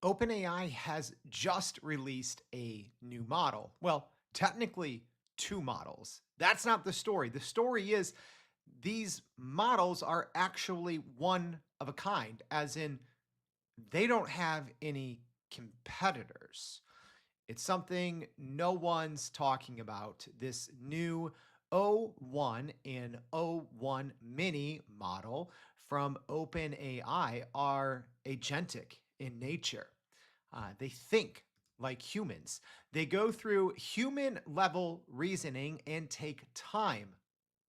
OpenAI has just released a new model. Well, technically, two models. That's not the story. The story is these models are actually one of a kind, as in, they don't have any competitors. It's something no one's talking about. This new O1 and O1 mini model from OpenAI are agentic in nature. They think like humans. They go through human level reasoning and take time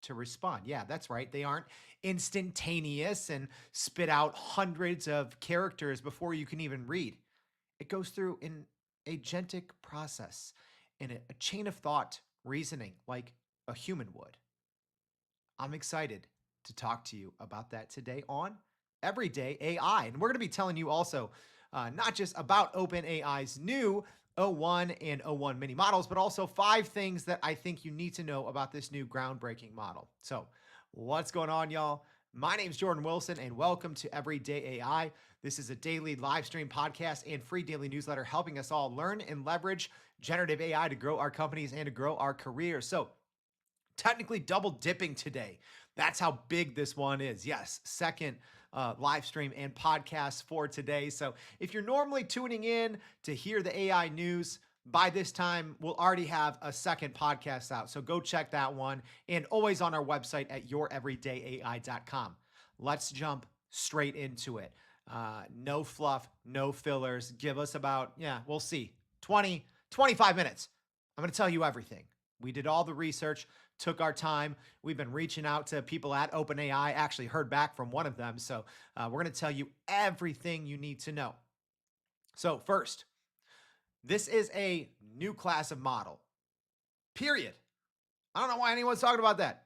to respond. Yeah, that's right. They aren't instantaneous and spit out hundreds of characters before you can even read. It goes through an agentic process and a chain of thought reasoning like a human would. I'm excited to talk to you about that today on Everyday AI. And we're going to be telling you also not just about OpenAI's new O1 and O1 mini models, but also 5 things that I think you need to know about this new groundbreaking model. So, what's going on, y'all? My name's Jordan Wilson, and welcome to Everyday AI. This is a daily live stream podcast and free daily newsletter helping us all learn and leverage generative AI to grow our companies and to grow our careers. So, technically double dipping today. That's how big this one is. Yes, second live stream and podcast for today. So if you're normally tuning in to hear the AI news, by this time, we'll already have a second podcast out. So go check that one, and always on our website at youreverydayai.com. Let's jump straight into it. No fluff, no fillers. Give us about, we'll see, 20, 25 minutes. I'm going to tell you everything. We did all the research, took our time. We've been reaching out to people at OpenAI, actually heard back from one of them. So we're going to tell you everything you need to know. So first, this is a new class of model, period. I don't know why anyone's talking about that.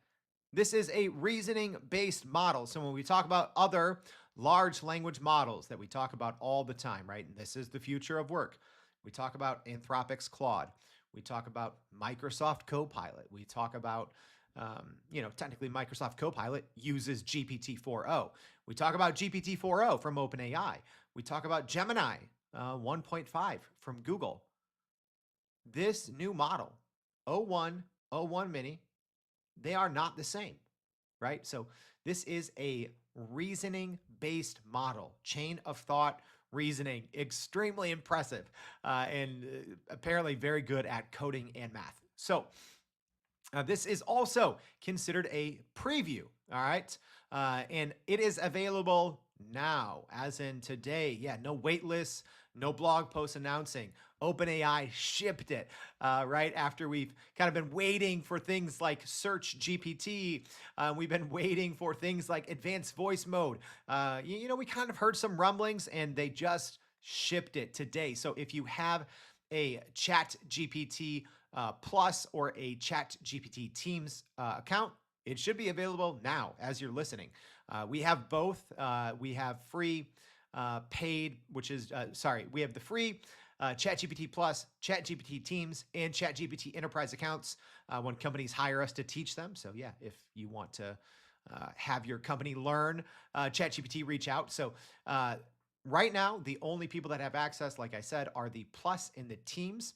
This is a reasoning-based model. So when we talk about other large language models that we talk about all the time, right? And this is the future of work. We talk about Anthropic's Claude. We talk about Microsoft Copilot. We talk about, technically Microsoft Copilot uses GPT-4o. We talk about GPT-4o from OpenAI. We talk about Gemini 1.5 from Google. This new model, O1, O1 mini, they are not the same, right? So this is a reasoning-based model, chain of thought reasoning, extremely impressive, and apparently very good at coding and math. So this is also considered a preview, all right? And it is available now, as in today. Yeah, no wait lists, no blog posts announcing. OpenAI shipped it right after we've kind of been waiting for things like Search GPT. We've been waiting for things like advanced voice mode. We kind of heard some rumblings, and they just shipped it today. So if you have a ChatGPT Plus or a ChatGPT Teams account, it should be available now as you're listening. We have both. We have free, paid, we have the free ChatGPT Plus, ChatGPT Teams, and ChatGPT Enterprise accounts when companies hire us to teach them. So yeah, if you want to have your company learn ChatGPT, reach out. So right now, the only people that have access, like I said, are the Plus and the Teams.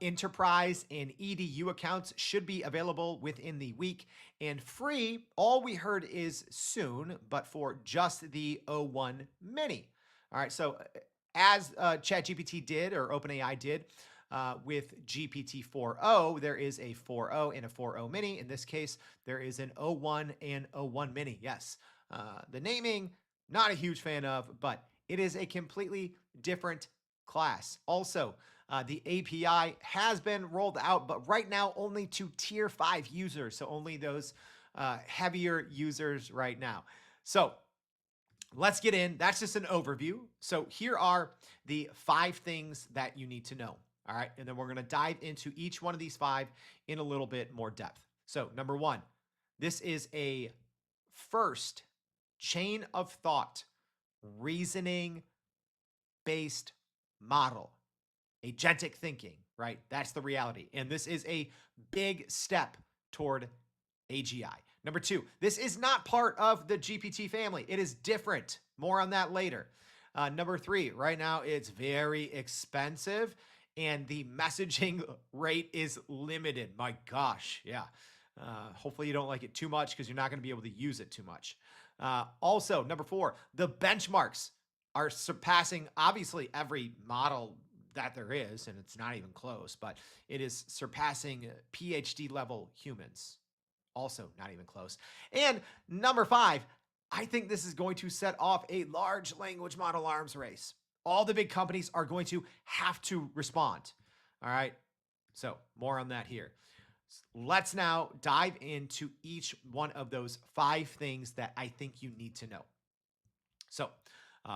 Enterprise and EDU accounts should be available within the week, and free, all we heard is soon, but for just the O1 mini. All right, so as ChatGPT did, or OpenAI did, with GPT-4o, there is a 4o and a 4o mini. In this case, there is an O1 and O1 mini. Yes, the naming, not a huge fan of, but it is a completely different class. Also, the API has been rolled out, but right now only to tier 5 users. So only those heavier users right now. So let's get in. That's just an overview. So here are the 5 things that you need to know. All right. And then we're going to dive into each one of these 5 in a little bit more depth. So number 1, this is a first chain of thought, reasoning based model. Agentic thinking, right? That's the reality. And this is a big step toward AGI. Number 2, this is not part of the GPT family. It is different. More on that later. Number three, right now it's very expensive and the messaging rate is limited. My gosh, yeah. Hopefully you don't like it too much because you're not going to be able to use it too much. Also, number four, the benchmarks are surpassing obviously every model that there is, and it's not even close, but it is surpassing PhD level humans. Also, not even close. And number five, I think this is going to set off a large language model arms race. All the big companies are going to have to respond. All right. So, more on that here. Let's now dive into each one of those five things that I think you need to know. So,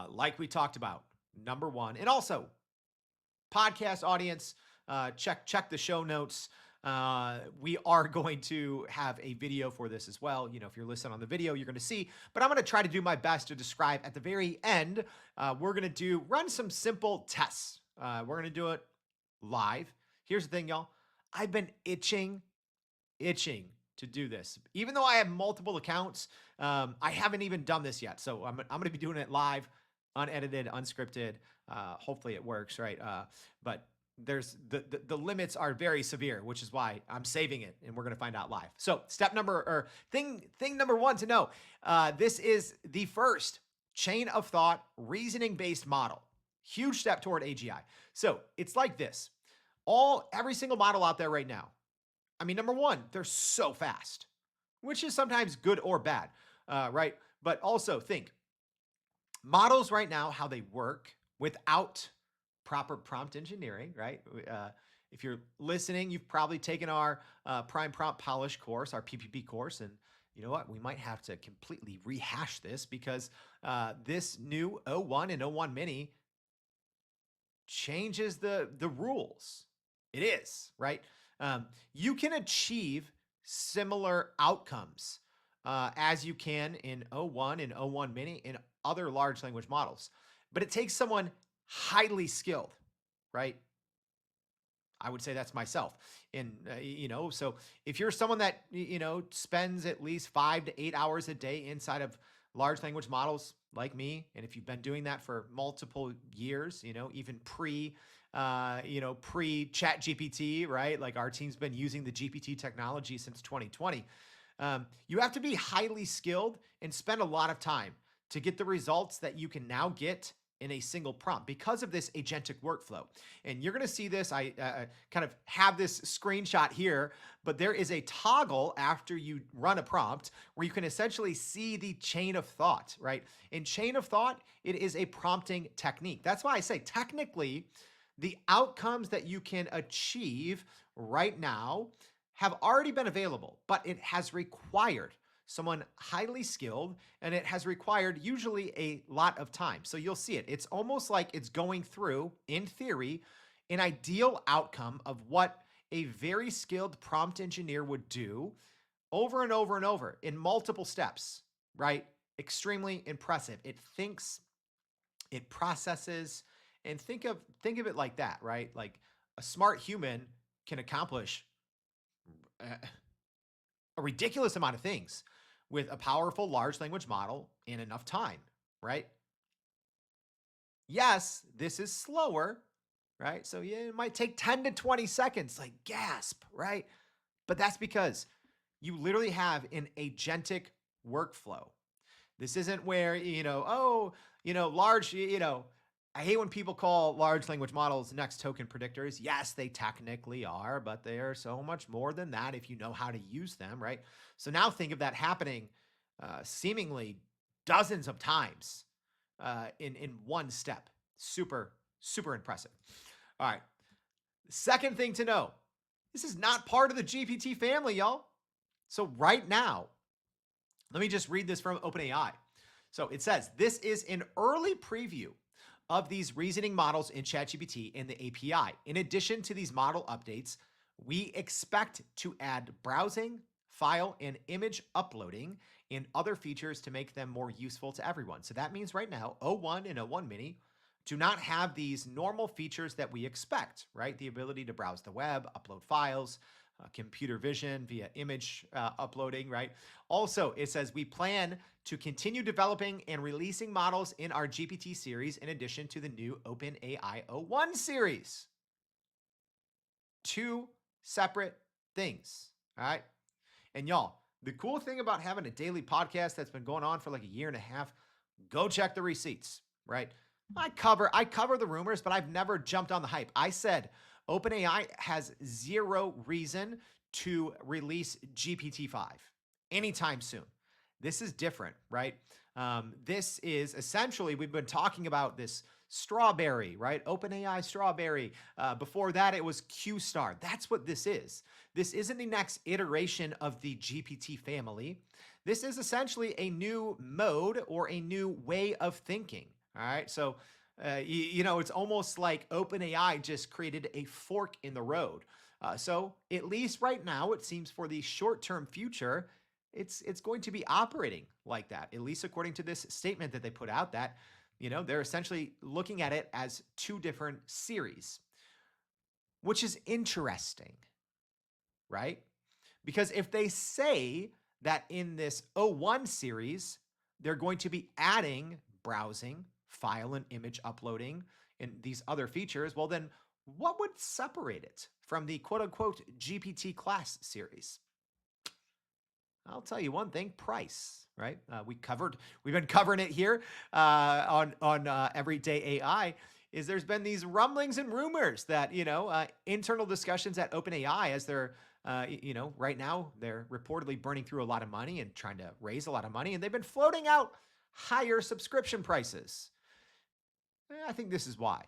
like we talked about, number one, and also podcast audience, check the show notes. We are going to have a video for this as well. You know, if you're listening on the video, you're going to see, but I'm going to try to do my best to describe at the very end. We're going to run some simple tests. We're going to do it live. Here's the thing, y'all. I've been itching to do this. Even though I have multiple accounts, I haven't even done this yet. So I'm going to be doing it live, unedited, unscripted. Hopefully it works, right? But there's the limits are very severe, which is why I'm saving it, and we're going to find out live. So thing number one to know, this is the first chain of thought reasoning based model. Huge step toward AGI. So it's like this. Every single model out there right now. I mean, number one, they're so fast, which is sometimes good or bad, right? But also think models right now, how they work without proper prompt engineering, right? If you're listening, you've probably taken our Prime Prompt Polish course, our PPP course, and you know what? We might have to completely rehash this because this new O1 and O1 Mini changes the rules. It is, right? You can achieve similar outcomes as you can in O1 and O1 Mini and other large language models, but it takes someone highly skilled, right? I would say that's myself. And, so if you're someone that, spends at least 5 to 8 hours a day inside of large language models like me, and if you've been doing that for multiple years, even pre ChatGPT, right? Like our team's been using the GPT technology since 2020. You have to be highly skilled and spend a lot of time to get the results that you can now get in a single prompt because of this agentic workflow. And you're going to see this. I kind of have this screenshot here, but there is a toggle after you run a prompt where you can essentially see the chain of thought, right? In chain of thought, it is a prompting technique. That's why I say technically, the outcomes that you can achieve right now have already been available, but it has required someone highly skilled, and it has required usually a lot of time. So you'll see it. It's almost like it's going through, in theory, an ideal outcome of what a very skilled prompt engineer would do over and over and over in multiple steps, right? Extremely impressive. It thinks, it processes, and think of it like that, right? Like a smart human can accomplish a ridiculous amount of things with a powerful large language model in enough time, right? Yes, this is slower, right? So yeah, it might take 10 to 20 seconds, like gasp, right? But that's because you literally have an agentic workflow. This isn't where, large, I hate when people call large language models next token predictors. Yes, they technically are, but they are so much more than that if you know how to use them, right? So now think of that happening seemingly dozens of times in one step. Super, super impressive. All right. Second thing to know, this is not part of the GPT family, y'all. So right now, let me just read this from OpenAI. So it says, this is an early preview of these reasoning models in ChatGPT and the API. In addition to these model updates, we expect to add browsing, file, and image uploading and other features to make them more useful to everyone. So that means right now, O1 and O1 Mini do not have these normal features that we expect, right? The ability to browse the web, upload files, computer vision via image uploading, right? Also, it says we plan to continue developing and releasing models in our GPT series in addition to the new OpenAI O1 series. Two separate things, all right? And y'all, the cool thing about having a daily podcast that's been going on for like a year and a half, go check the receipts, right? I cover the rumors, but I've never jumped on the hype. I said OpenAI has zero reason to release GPT-5 anytime soon. This is different, right? This is essentially, we've been talking about this strawberry, right? OpenAI strawberry. Before that, it was Q-Star. That's what this is. This isn't the next iteration of the GPT family. This is essentially a new mode or a new way of thinking. All right. So, it's almost like OpenAI just created a fork in the road. So, at least right now, it seems for the short term future, it's going to be operating like that, at least according to this statement that they put out that, they're essentially looking at it as two different series, which is interesting, right? Because if they say that in this O1 series, they're going to be adding browsing, file and image uploading, and these other features, well, then what would separate it from the quote unquote GPT class series? I'll tell you one thing: price. Right? We've been covering it here on Everyday AI. There's been these rumblings and rumors that internal discussions at OpenAI, as they're right now they're reportedly burning through a lot of money and trying to raise a lot of money, and they've been floating out higher subscription prices. I think this is why.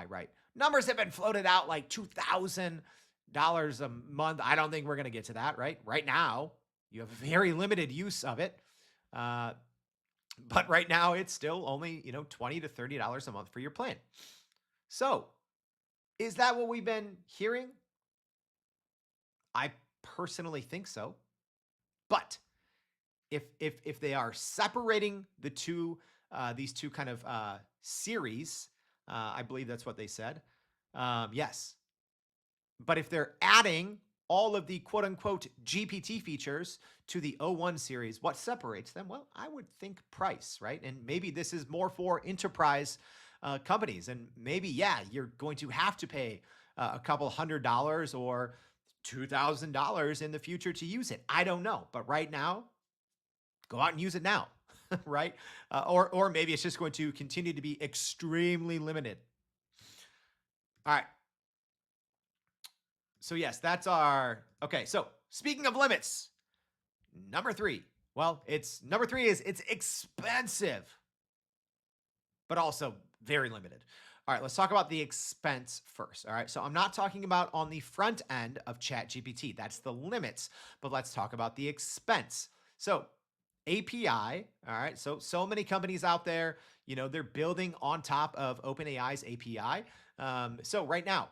Right? Numbers have been floated out like $2,000 a month. I don't think we're going to get to that, right? Right now, you have very limited use of it. But right now, it's still only, $20 to $30 a month for your plan. So, is that what we've been hearing? I personally think so. But if they are separating the two, these two kind of series, I believe that's what they said. Yes. But if they're adding all of the quote unquote GPT features to the O1 series, what separates them? Well, I would think price, right? And maybe this is more for enterprise companies. And maybe, you're going to have to pay a couple $100 or $2,000 in the future to use it. I don't know. But right now, go out and use it now, right? Or maybe it's just going to continue to be extremely limited. All right. So yes, that's our, okay. So speaking of limits, number 3. Well, number 3 is it's expensive, but also very limited. All right, let's talk about the expense first. All right, so I'm not talking about on the front end of ChatGPT. That's the limits, but let's talk about the expense. So API, all right, so many companies out there, they're building on top of OpenAI's API. So right now,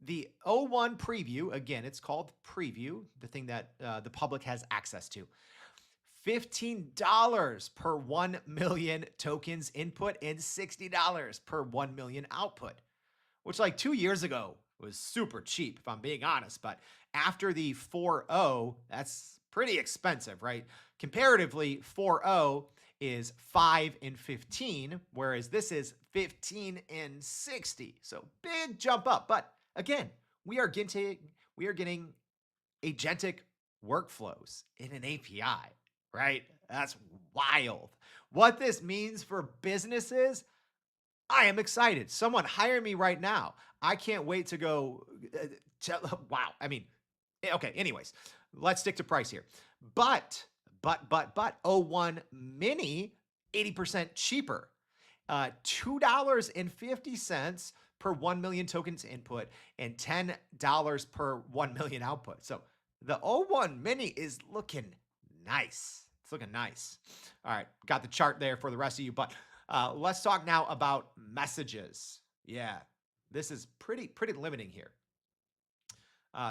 the O1 preview, again, it's called preview, the thing that the public has access to. $15 per 1 million tokens input and $60 per 1 million output, which like 2 years ago was super cheap, if I'm being honest. But after the 4.0, that's pretty expensive, right? Comparatively, 4.0 is 5 and 15, whereas this is 15 and 60. So big jump up. But again, we are getting agentic workflows in an API, right? That's wild. What this means for businesses, I am excited. Someone hire me right now. I can't wait to go. Wow. I mean, okay. Anyways, let's stick to price here. But O1 Mini, 80% cheaper. $2.50 per 1 million tokens input and $10 per 1 million output. So the O1 Mini is looking nice. It's looking nice. All right, got the chart there for the rest of you, but let's talk now about messages. Yeah, this is pretty limiting here.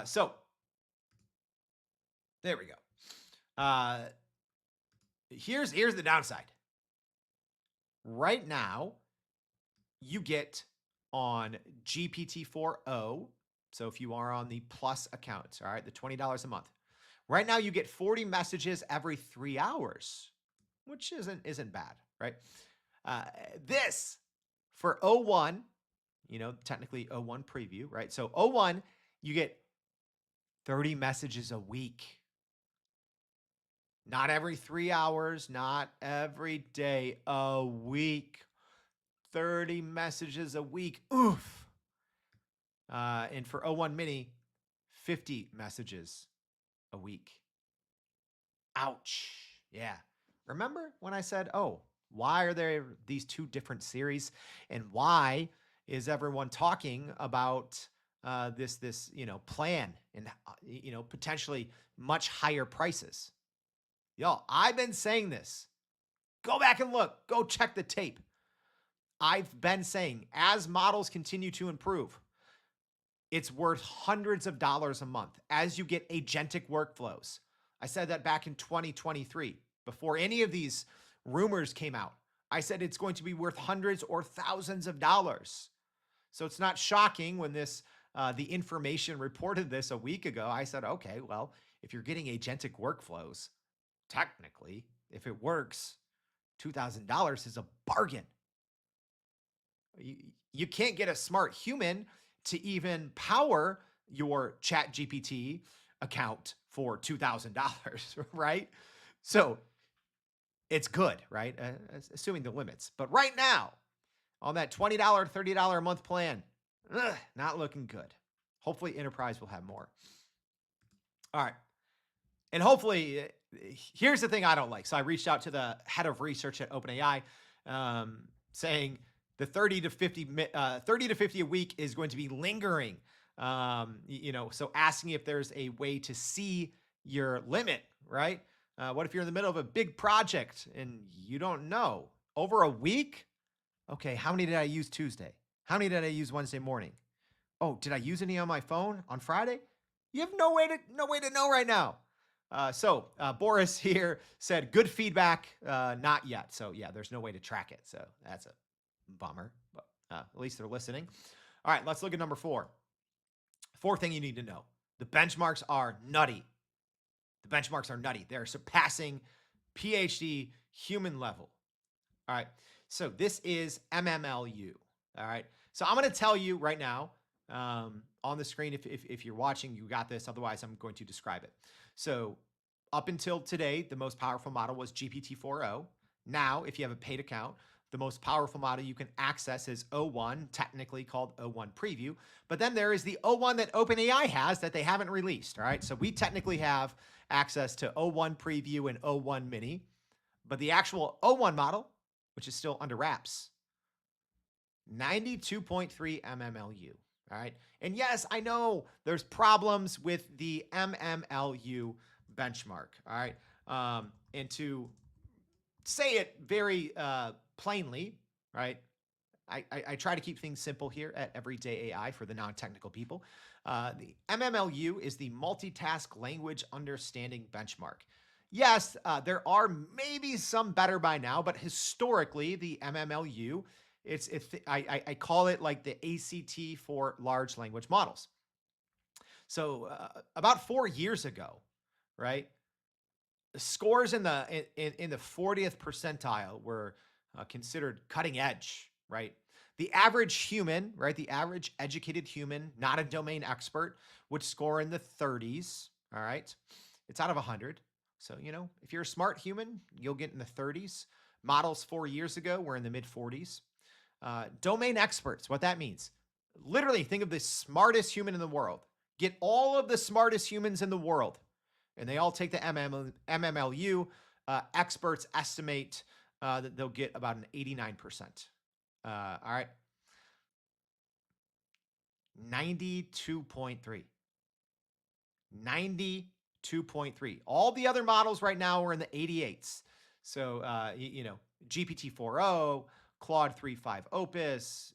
So there we go. Here's the downside. Right now, you get on GPT 4.0, So if you are on the plus account, all right, the $20 a month, right now you get 40 messages every 3 hours, which isn't bad, right? Uh, this for O1, technically O1 preview, right? So O1, you get 30 messages a week. Not every 3 hours, not every day, a week. 30 messages a week. Oof. And for O1 Mini, 50 messages a week. Ouch. Yeah. Remember when I said, oh, why are there these two different series? And why is everyone talking about this plan and potentially much higher prices? Y'all, I've been saying this. Go back and look. Go check the tape. I've been saying as models continue to improve, it's worth hundreds of dollars a month as you get agentic workflows. I said that back in 2023, before any of these rumors came out. I said it's going to be worth hundreds or thousands of dollars. So it's not shocking when the information reported this a week ago. I said, okay, well, if you're getting agentic workflows, technically, if it works, $2,000 is a bargain. You can't get a smart human to even power your ChatGPT account for $2,000, right? So it's good, right? Assuming the limits. But right now, on that $20, $30 a month plan, not looking good. Hopefully, Enterprise will have more. All right. And hopefully, here's the thing I don't like. So I reached out to the head of research at OpenAI saying the 30 to 50 a week is going to be lingering. So asking if there's a way to see your limit, right? What if you're in the middle of a big project and you don't know? Over a week? Okay, how many did I use Tuesday? How many did I use Wednesday morning? Oh, did I use any on my phone on Friday? You have no way to know right now. So Boris here said, good feedback, not yet. So yeah, there's no way to track it. So that's a bummer, but at least they're listening. All right, let's look at number 4. Fourth thing you need to know. The benchmarks are nutty. The benchmarks are nutty. They're surpassing PhD human level. All right, so this is MMLU. All right, so I'm going to tell you right now on the screen, if you're watching, you got this. Otherwise, I'm going to describe it. So up until today, the most powerful model was GPT-4o. Now, if you have a paid account, the most powerful model you can access is O1, technically called O1 Preview. But then there is the O1 that OpenAI has that they haven't released. All right, so we technically have access to O1 Preview and O1 Mini. But the actual O1 model, which is still under wraps, 92.3 MMLU. All right. And yes, I know there's problems with the MMLU benchmark. All right. And to say it very plainly, right? I try to keep things simple here at Everyday AI for the non-technical people. The MMLU is the multitask language understanding benchmark. Yes, there are maybe some better by now, but historically, the MMLU, I call it like the ACT for large language models. So about 4 years ago, right, the scores in the 40th percentile were considered cutting edge, right? The average human, right, the average educated human, not a domain expert, would score in the 30s, all right? It's out of 100. So, if you're a smart human, you'll get in the 30s. Models 4 years ago were in the mid 40s. Domain experts, what that means. Literally think of the smartest human in the world. Get all of the smartest humans in the world, and they all take the MMLU. Experts estimate that they'll get about an 89%. All right. 92.3. 92.3. All the other models right now are in the 88s. So, GPT-4o, Claude 3.5 Opus,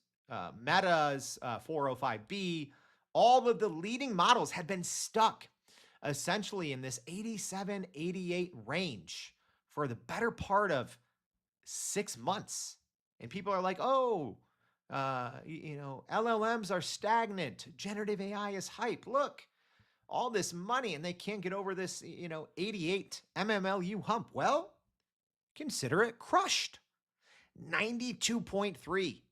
Meta's 405B, all of the leading models had been stuck essentially in this 87, 88 range for the better part of 6 months. And people are like, oh, LLMs are stagnant. Generative AI is hype. Look, all this money and they can't get over this, 88 mmlu hump. Well, consider it crushed. 92.3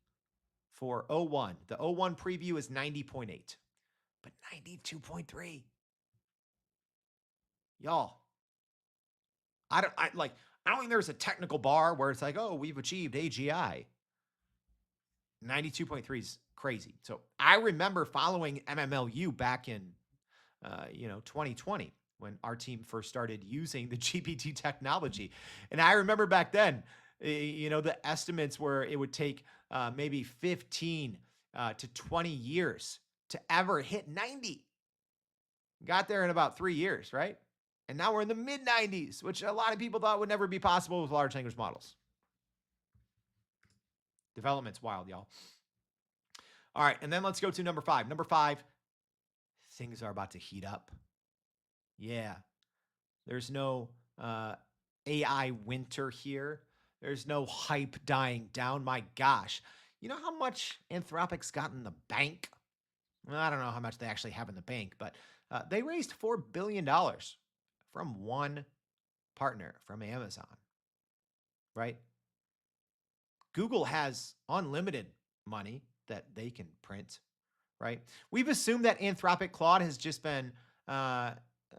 for O1. The O1 preview is 90.8, but 92.3. Y'all, I don't think there's a technical bar where it's like, oh, we've achieved AGI. 92.3 is crazy. So I remember following MMLU back in 2020 when our team first started using the GPT technology. And I remember back then, the estimates were it would take maybe 15 to 20 years to ever hit 90. Got there in about 3 years, right? And now we're in the mid 90s, which a lot of people thought would never be possible with large language models. Development's wild, y'all. All right, and then let's go to number 5. Number 5, things are about to heat up. Yeah, there's no AI winter here. There's no hype dying down. My gosh. You know how much Anthropic's got in the bank? Well, I don't know how much they actually have in the bank, but they raised $4 billion from one partner, from Amazon, right? Google has unlimited money that they can print, right? We've assumed that Anthropic Claude has just been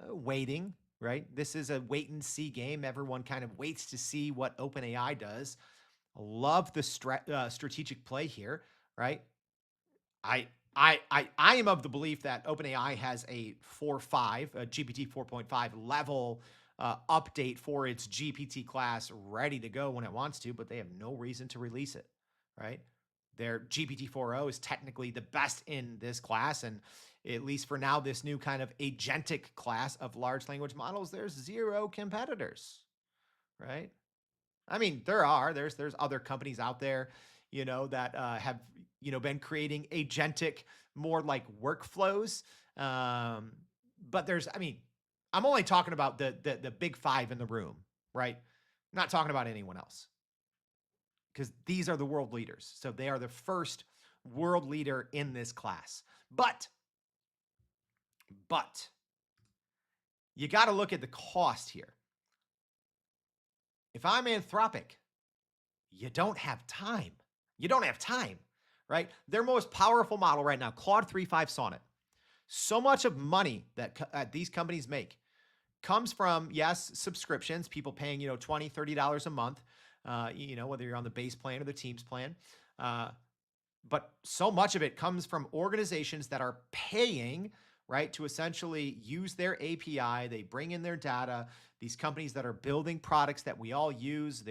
waiting, right? This is a wait and see game. Everyone kind of waits to see what OpenAI does. Love the strategic play here, right? I am of the belief that OpenAI has a 4.5, a GPT 4.5 level update for its GPT class ready to go when it wants to, but they have no reason to release it, right? Their GPT 4.0 is technically the best in this class, and at least for now, this new kind of agentic class of large language models, there's zero competitors, right? I mean, there's other companies out there, that have been creating agentic more like workflows. But I'm only talking about the big 5 in the room, right? I'm not talking about anyone else because these are the world leaders. So they are the first world leader in this class. But you got to look at the cost here. If I'm Anthropic, you don't have time. You don't have time, right? Their most powerful model right now, Claude 3.5 Sonnet. So much of money that these companies make comes from, yes, subscriptions, people paying, $20, $30 a month, whether you're on the base plan or the teams plan. But so much of it comes from organizations that are paying, right, to essentially use their API. They bring in their data. These companies that are building products that we all use,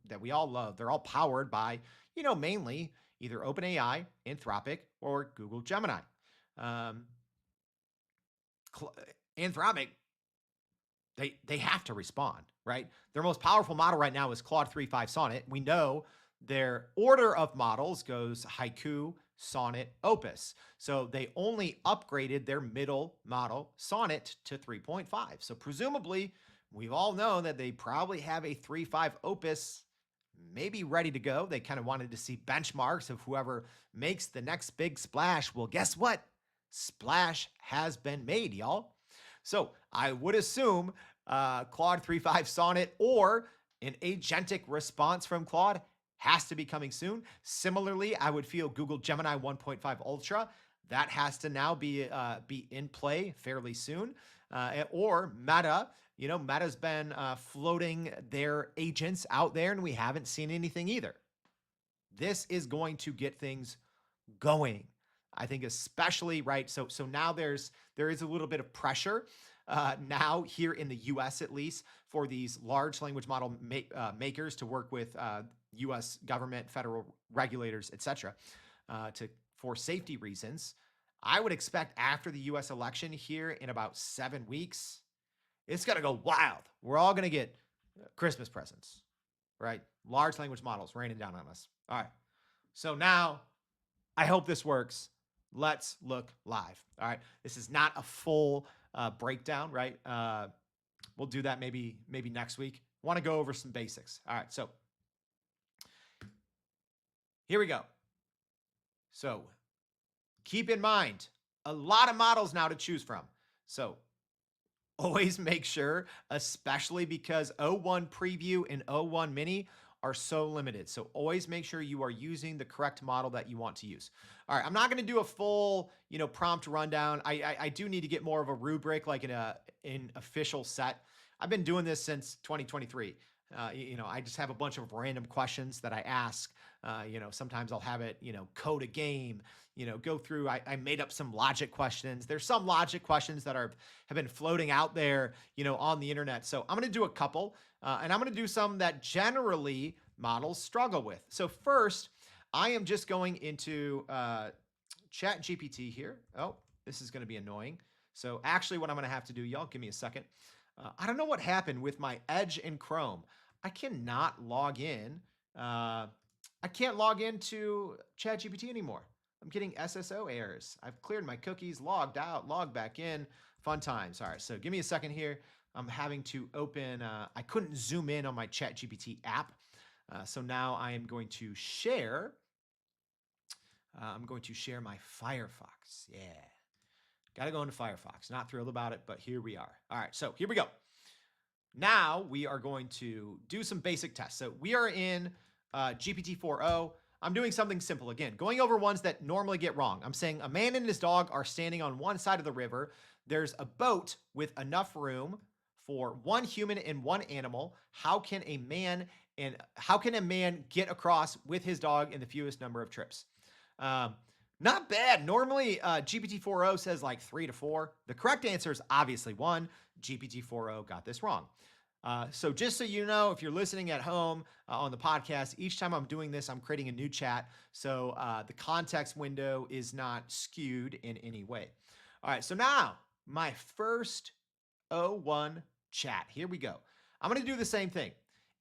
that we all love, they're all powered by, mainly either OpenAI, Anthropic, or Google Gemini. Anthropic, they have to respond, right? Their most powerful model right now is Claude 3.5 Sonnet. We know their order of models goes Haiku, Sonnet, Opus. So they only upgraded their middle model, Sonnet, to 3.5. So presumably, we've all known that they probably have a 3.5 Opus maybe ready to go. They kind of wanted to see benchmarks of whoever makes the next big splash. Well, guess what? Splash has been made, y'all. So I would assume Claude 3.5 Sonnet or an agentic response from Claude has to be coming soon. Similarly, I would feel Google Gemini 1.5 Ultra. That has to now be in play fairly soon. Or Meta, Meta's been floating their agents out there and we haven't seen anything either. This is going to get things going. I think especially, right? So now there is a little bit of pressure now here in the US at least for these large language model makers to work with US government, federal regulators, etc. For safety reasons. I would expect after the US election here in about 7 weeks, it's going to go wild. We're all going to get Christmas presents, right? Large language models raining down on us. All right. So now I hope this works. Let's look live. All right. This is not a full breakdown, right? We'll do that maybe next week. Want to go over some basics. All right. So here we go. So keep in mind, a lot of models now to choose from. So always make sure, especially because O1 Preview and O1 Mini are so limited. So always make sure you are using the correct model that you want to use. All right, I'm not going to do a full, prompt rundown. I do need to get more of a rubric, like in official set. I've been doing this since 2023. I just have a bunch of random questions that I ask. Sometimes I'll have it, code a game, go through. I made up some logic questions. There's some logic questions that have been floating out there, on the internet. So I'm going to do a couple, and I'm going to do some that generally models struggle with. So first, I am just going into ChatGPT here. Oh, this is going to be annoying. So actually what I'm going to have to do, y'all give me a second. I don't know what happened with my Edge and Chrome. I cannot log in. I can't log into ChatGPT anymore. I'm getting SSO errors. I've cleared my cookies, logged out, logged back in. Fun times. All right, so give me a second here. I'm having to open, I couldn't zoom in on my ChatGPT app. So now I am going to share. I'm going to share my Firefox. Yeah. Got to go into Firefox. Not thrilled about it, but here we are. All right, so here we go. Now we are going to do some basic tests. So we are in GPT-4o. I'm doing something simple again, going over ones that normally get wrong. I'm saying a man and his dog are standing on one side of the river. There's a boat with enough room for one human and one animal. How can a man get across with his dog in the fewest number of trips? Not bad. Normally, GPT-4o says like 3 to 4. The correct answer is obviously 1. GPT-4o got this wrong. So just so you know, if you're listening at home on the podcast, each time I'm doing this, I'm creating a new chat. So the context window is not skewed in any way. All right, so now my first O1 chat. Here we go. I'm going to do the same thing.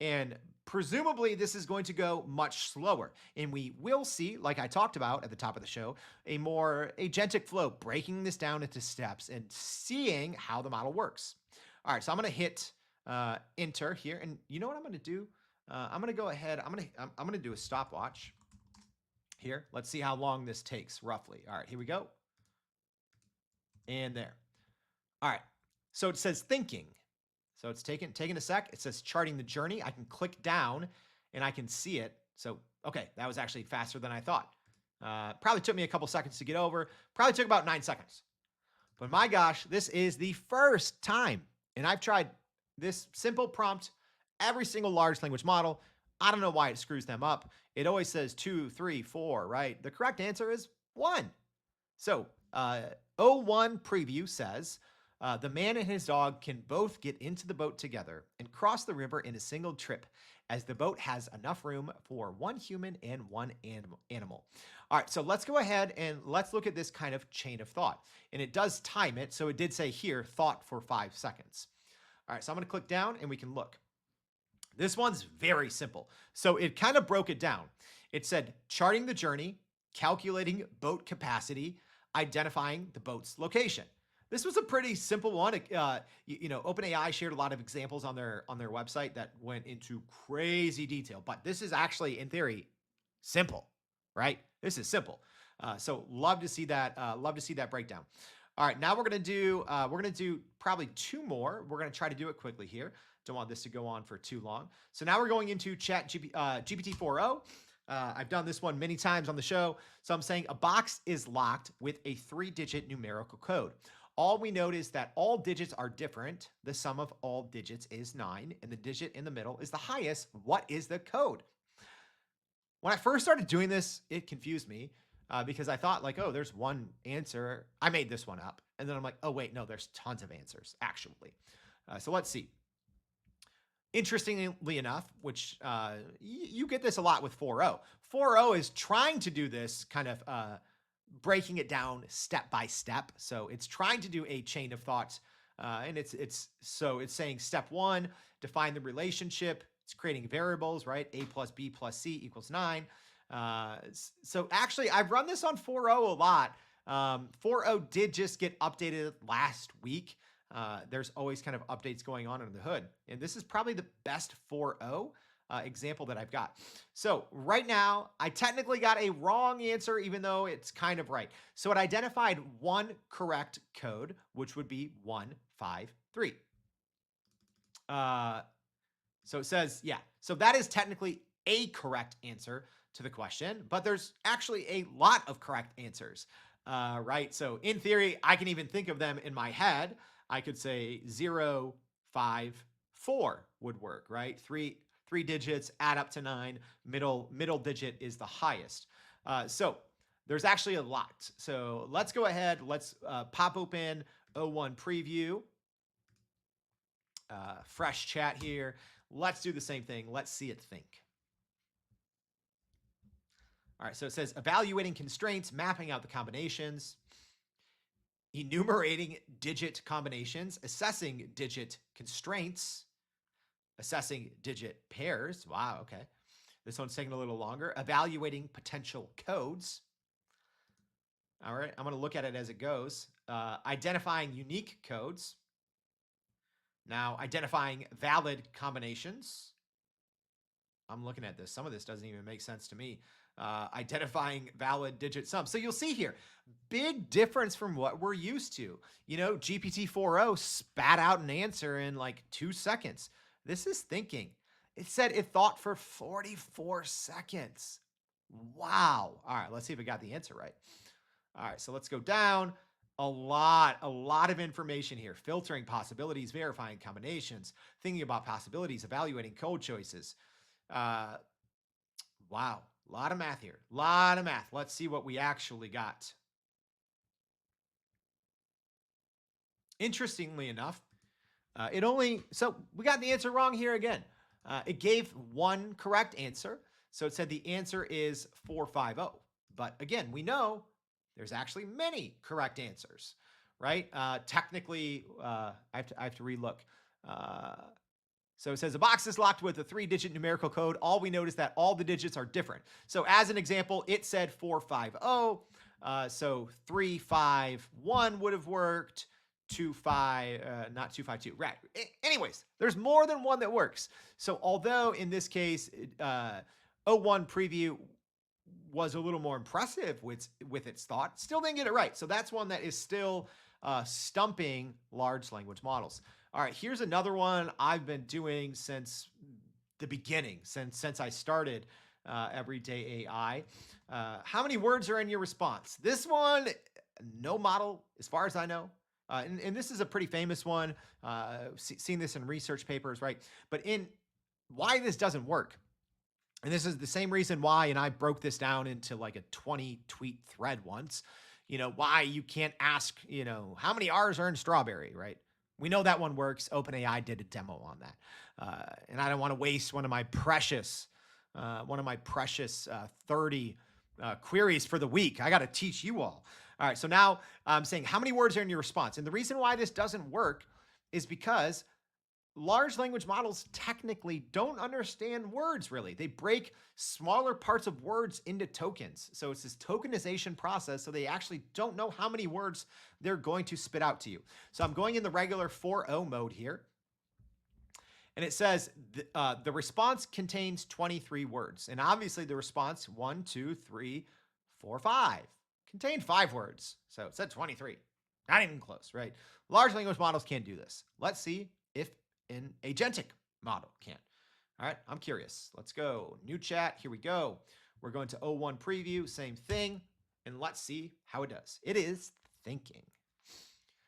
And presumably this is going to go much slower. And we will see, like I talked about at the top of the show, a more agentic flow, breaking this down into steps and seeing how the model works. All right, so I'm going to hit enter here. And you know what I'm going to do? I'm going to go ahead. I'm going to do a stopwatch here. Let's see how long this takes roughly. All right, here we go. And there. All right, so it says thinking. So it's taking a sec. It says charting the journey. I can click down and I can see it. So, okay, that was actually faster than I thought. Probably took me a couple seconds to get over. Probably took about 9 seconds. But my gosh, this is the first time. And I've tried this simple prompt, every single large language model. I don't know why it screws them up. It always says 2, 3, 4, right? The correct answer is 1. So O1 preview says, the man and his dog can both get into the boat together and cross the river in a single trip, as the boat has enough room for one human and one animal. All right, so let's go ahead and let's look at this kind of chain of thought. And it does time it, so it did say here, thought for 5 seconds. All right, so I'm going to click down and we can look. This one's very simple. So it kind of broke it down. It said charting the journey, calculating boat capacity, identifying the boat's location. This was a pretty simple one. OpenAI shared a lot of examples on their website that went into crazy detail, but this is actually, in theory, simple, right? This is simple. So love to see that. Love to see that breakdown. All right, now we're gonna do probably 2 more. We're gonna try to do it quickly here. Don't want this to go on for too long. So now we're going into GPT-4o. I've done this one many times on the show. So I'm saying a box is locked with a 3-digit numerical code. All we note is that all digits are different. The sum of all digits is 9, and the digit in the middle is the highest. What is the code? When I first started doing this, it confused me because I thought like, oh, there's one answer. I made this one up. And then I'm like, oh, wait, no, there's tons of answers, actually. So let's see. Interestingly enough, which you get this a lot with 4o. 4o is trying to do this kind of breaking it down step by step. So it's trying to do a chain of thoughts. And it's saying step 1, define the relationship. It's creating variables, right? A plus B plus C equals 9. So actually, I've run this on 4o a lot. 4o did just get updated last week. There's always kind of updates going on under the hood. And this is probably the best 4o. example that I've got. So right now, I technically got a wrong answer, even though it's kind of right. So it identified one correct code, which would be 153. So it says, yeah, so that is technically a correct answer to the question, but there's actually a lot of correct answers, right? So in theory, I can even think of them in my head. I could say 0, 5, 4 would work, right? Three digits add up to 9. Middle digit is the highest. So there's actually a lot. So let's go ahead. Let's pop open O1 preview. Fresh chat here. Let's do the same thing. Let's see it think. All right, so it says evaluating constraints, mapping out the combinations, enumerating digit combinations, assessing digit constraints, assessing digit pairs. Wow, okay. This one's taking a little longer. Evaluating potential codes. All right, I'm going to look at it as it goes. Identifying unique codes. Now, identifying valid combinations. I'm looking at this. Some of this doesn't even make sense to me. Identifying valid digit sums. So you'll see here, big difference from what we're used to. You know, GPT-4o spat out an answer in like 2 seconds. This is thinking. It said it thought for 44 seconds. Wow. All right, let's see if it got the answer right. All right, so let's go down. A lot of information here. Filtering possibilities, verifying combinations, thinking about possibilities, evaluating code choices. Wow, a lot of math here. A lot of math. Let's see what we actually got. Interestingly enough, so we got the answer wrong here again. It gave one correct answer. So it said the answer is 450. But again, we know there's actually many correct answers, right? Technically, I have to relook. So it says a box is locked with a 3-digit numerical code. All we notice that all the digits are different. So as an example, it said 450. So 351 would have worked. 25, not 252. Right. Anyways, there's more than one that works. So although in this case, O1 preview was a little more impressive with its thought, still didn't get it right. So that's one that is still stumping large language models. All right, here's another one I've been doing since the beginning, since I started Everyday AI. How many words are in your response? This one, no model, as far as I know. And this is a pretty famous one. Seen this in research papers, right? But in why this doesn't work, and this is the same reason why, and I broke this down into like a 20 tweet thread once, why you can't ask, how many R's are in strawberry, right? We know that one works. OpenAI did a demo on that. And I don't want to waste one of my precious 30 queries for the week. I got to teach you all. All right, so now I'm saying how many words are in your response? And the reason why this doesn't work is because large language models technically don't understand words really. They break smaller parts of words into tokens. So it's this tokenization process. So they actually don't know how many words they're going to spit out to you. So I'm going in the regular 4.0 mode here. And it says the response contains 23 words. And obviously the response 1, 2, 3, 4, 5 contained 5 words. So it said 23. Not even close, right? Large language models can't do this. Let's see if an agentic model can. All right, I'm curious. Let's go. New chat. Here we go. We're going to O1 preview. Same thing. And let's see how it does. It is thinking.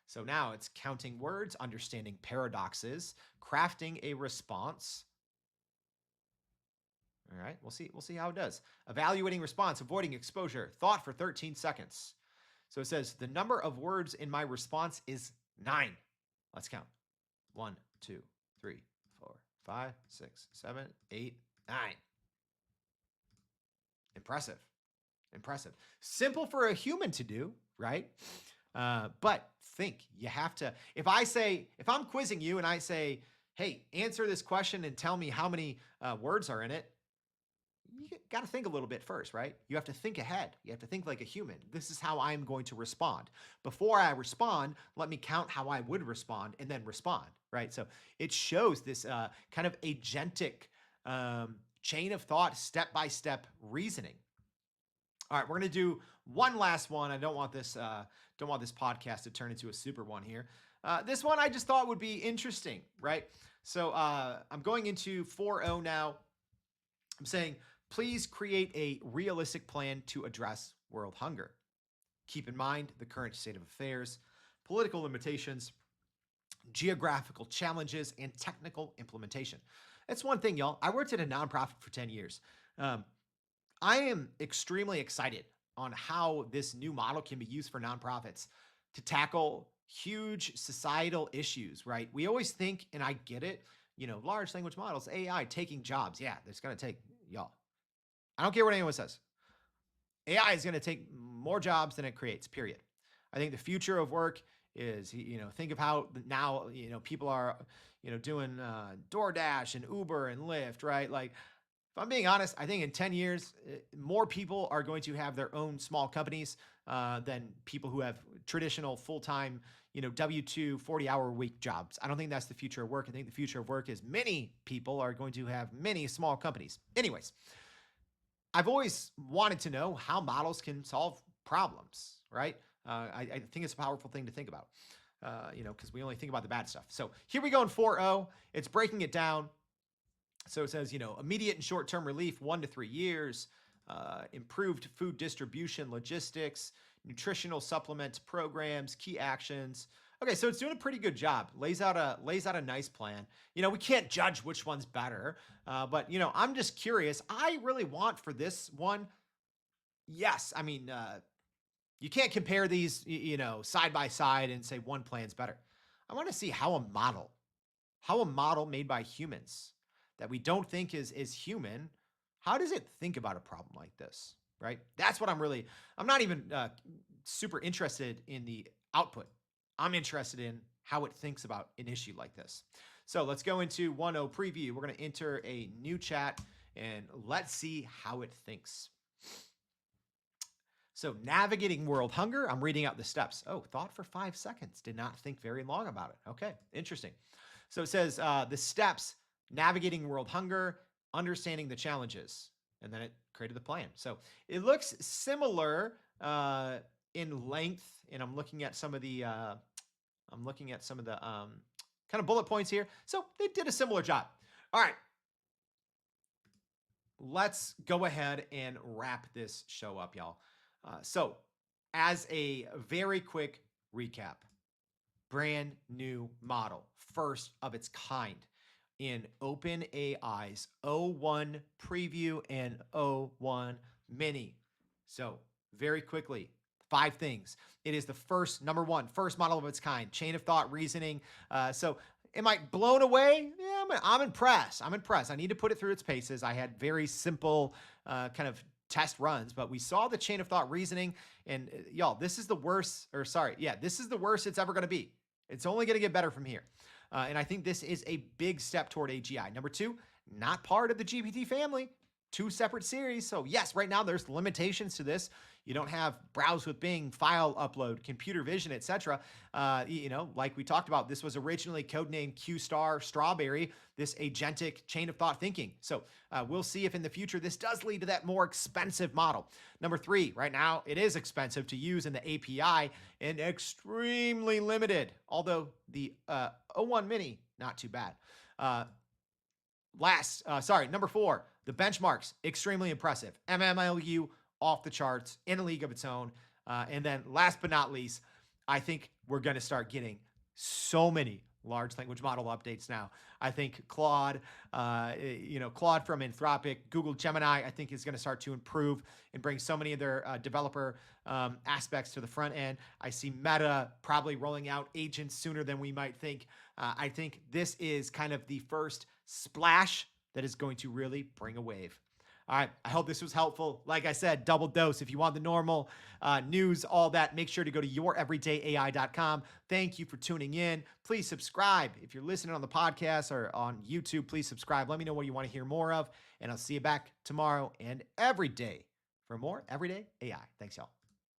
So now it's counting words, understanding paradoxes, crafting a response. All right, we'll see how it does. Evaluating response, avoiding exposure, thought for 13 seconds. So it says the number of words in my response is 9. Let's count. 1, 2, 3, 4, 5, 6, 7, 8, 9. Impressive. Simple for a human to do, right? But think, you have to, if I'm quizzing you and I say, hey, answer this question and tell me how many words are in it, you got to think a little bit first, right? You have to think ahead. You have to think like a human. This is how I'm going to respond. Before I respond, let me count how I would respond and then respond, right? So it shows this kind of agentic chain of thought, step-by-step reasoning. All right, we're gonna do one last one. I don't want this podcast to turn into a super one here. This one I just thought would be interesting, right? So I'm going into 4.0 now. I'm saying, please create a realistic plan to address world hunger. Keep in mind the current state of affairs, political limitations, geographical challenges, and technical implementation. That's one thing, y'all. I worked at a nonprofit for 10 years. I am extremely excited on how this new model can be used for nonprofits to tackle huge societal issues, right? We always think, and I get it, large language models, AI taking jobs. Yeah, it's going to take, y'all. I don't care what anyone says. AI is going to take more jobs than it creates, period. I think the future of work is, think of how now, people are, doing DoorDash and Uber and Lyft, right? Like, if I'm being honest, I think in 10 years, more people are going to have their own small companies than people who have traditional full-time, W-2 40-hour week jobs. I don't think that's the future of work. I think the future of work is many people are going to have many small companies. Anyways, I've always wanted to know how models can solve problems, right? I think it's a powerful thing to think about, because we only think about the bad stuff. So here we go in 4.0. It's breaking it down. So it says, immediate and short-term relief, 1 to 3 years, improved food distribution, logistics, nutritional supplement programs, key actions. Okay, so it's doing a pretty good job. Lays out a nice plan. We can't judge which one's better, but I'm just curious. I really want for this one. Yes, I mean, you can't compare these, side by side and say one plan's better. I want to see how a model made by humans that we don't think is human, how does it think about a problem like this, right? That's what I'm not even super interested in the output. I'm interested in how it thinks about an issue like this. So let's go into 1.0 preview. We're going to enter a new chat and let's see how it thinks. So navigating world hunger, I'm reading out the steps. Oh, thought for 5 seconds. Did not think very long about it. Okay, interesting. So it says the steps, navigating world hunger, understanding the challenges, and then it created the plan. So it looks similar in length, and I'm looking at some of the kind of bullet points here. So they did a similar job. All right, let's go ahead and wrap this show up, y'all. So as a very quick recap, brand new model, first of its kind in OpenAI's O1 preview and O1 mini. So very quickly, 5 things. It is the first model of its kind, chain of thought reasoning. So am I blown away? Yeah, I'm impressed. I need to put it through its paces. I had very simple kind of test runs, but we saw the chain of thought reasoning, and y'all, this is the worst it's ever going to be. It's only going to get better from here. And I think this is a big step toward AGI. Number 2, not part of the GPT family, 2 separate series. So yes, right now there's limitations to this. You don't have browse with Bing, file upload, computer vision, etc. Like we talked about, this was originally codenamed Q-Star Strawberry, this agentic chain of thought thinking. So we'll see if in the future this does lead to that more expensive model. Number 3, right now it is expensive to use in the API and extremely limited, although the O1 Mini, not too bad. Number 4, the benchmarks, extremely impressive. MMLU, off the charts, in a league of its own. And then last but not least, I think we're going to start getting so many large language model updates now. I think Claude from Anthropic, Google Gemini, I think is going to start to improve and bring so many of their developer aspects to the front end. I see Meta probably rolling out agents sooner than we might think. I think this is kind of the first splash that is going to really bring a wave. All right, I hope this was helpful. Like I said, double dose. If you want the normal news, all that, make sure to go to youreverydayai.com. Thank you for tuning in. Please subscribe. If you're listening on the podcast or on YouTube, please subscribe. Let me know what you want to hear more of, and I'll see you back tomorrow and every day for more Everyday AI. Thanks, y'all.